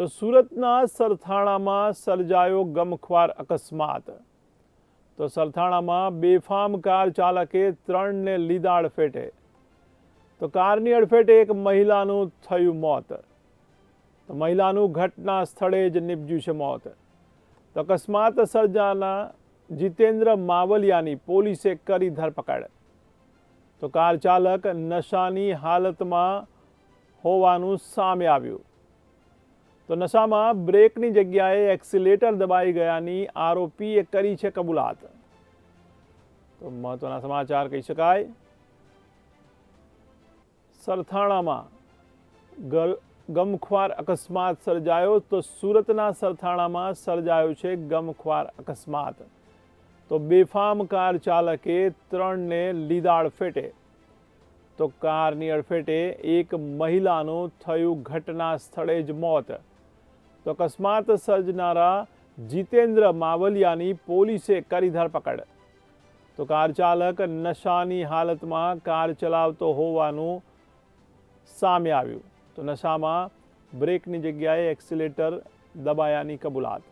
તો સુરતના સરથાણામાં સર્જાયો ગમખ્વાર અકસ્માત। તો સરથાણામાં બેફામ કાર ચાલકે 3ને લીધા અડફેટે। તો કારની અડફેટે એક મહિલાનું થયું મોત। તો મહિલાનું ઘટના સ્થળે જ નિપજ્યું છે મોત। તો અકસ્માત સર્જાના જીતેન્દ્ર માવલિયાની પોલીસે કરી ધરપકડ। તો કાર ચાલક નશાની હાલતમાં હોવાનું સામે આવ્યું। તો નશામાં બ્રેકની જગ્યાએ એક્સિલેટર દબાઈ ગયાની આરોપીએ કરી છે કબૂલાત। તો મહત્વના સમાચાર કહી શકાય। સરથાણામાં ગમખ્વાર અકસ્માત સર્જાયો। તો સુરતના સરથાણામાં સર્જાયો છે ગમખ્વાર અકસ્માત। તો બેફામ કાર ચાલકે 3ને લીધા અડફેટે। તો કારની અડફેટે એક મહિલાનું થયું ઘટના સ્થળે જ મોત। તો અકસ્માત સર્જનારા જીતેન્દ્ર માવલિયાની પોલીસે કરી ધરપકડ। તો કાર ચાલક નશાની હાલતમાં કાર ચલાવતો હોવાનું સામે આવ્યું। તો નશામાં બ્રેકની જગ્યાએ એક્સિલેટર દબાયાની કબૂલાત।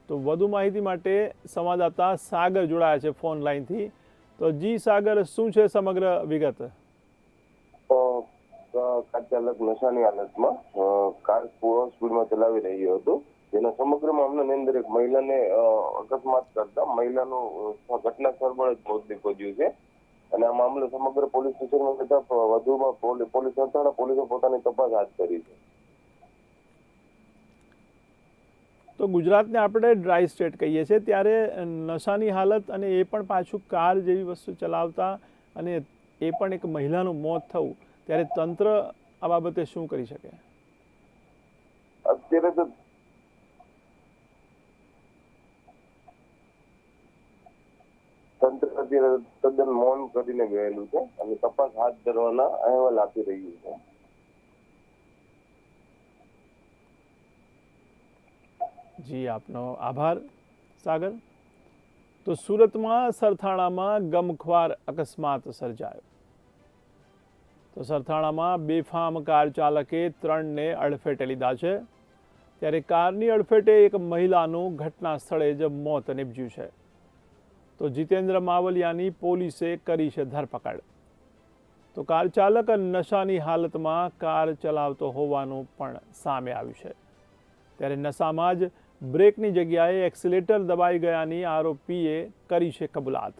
તો વધુ માહિતી માટે સંવાદદાતા સાગર જોડાયા છે ફોન લાઈનથી। તો જી સાગર, શું છે સમગ્ર વિગત? કાર ચાલક નશાની હાલતમાં કાર પૂર્વ સ્પીડમાં ચલાવી રહ્યો હતો, જેના સમગ્ર મામલાની અંદર એક મહિલાને અકસ્માત કરતા મહિલાનું ઘટના સ્થળ પર જ મોત નીપજ્યું છે। અને આ મામલે સમગ્ર પોલીસ સ્ટેશનમાં જતા વધુમાં પોલીસે પોતાની તપાસ હાથ કરી છે। તો ગુજરાતને આપણે ડ્રાય સ્ટેટ કહીએ છીએ, ત્યારે નશાની હાલત અને એ પણ પાછું કાર જેવી વસ્તુ ચલાવતા અને એ પણ એક મહિલાનું મોત થવું, ત્યારે તંત્ર આ બાબતે શું કરી શકે? અત્યારે તો તંત્ર અત્યારે તદ્દન મૌન કરીને ગયેલું છે અને તપાસ હાથ ધરવાના અહેવાલ આપી રહ્યું છે। જી, આપનો આભાર સાગર। તો સુરતમાં સરથાણામાં ગમખ્વાર અકસ્માત સર્જાયો। તો સરથાણામાં બેફામ કાર ચાલકે 3ને અડફેટે લીધા છે, ત્યારે કારની અડફેટે એક મહિલાનું ઘટના સ્થળે જ મોત નીપજ્યું છે। તો જીતેન્દ્ર માવલિયાની પોલીસે કરી છે ધરપકડ। તો કાર ચાલક નશાની હાલતમાં કાર ચલાવતો હોવાનું પણ સામે આવ્યું છે, ત્યારે નશામાં જ બ્રેકની જગ્યાએ એક્સિલેટર દબાઈ ગયાની આરોપીએ કરી છે કબૂલાત।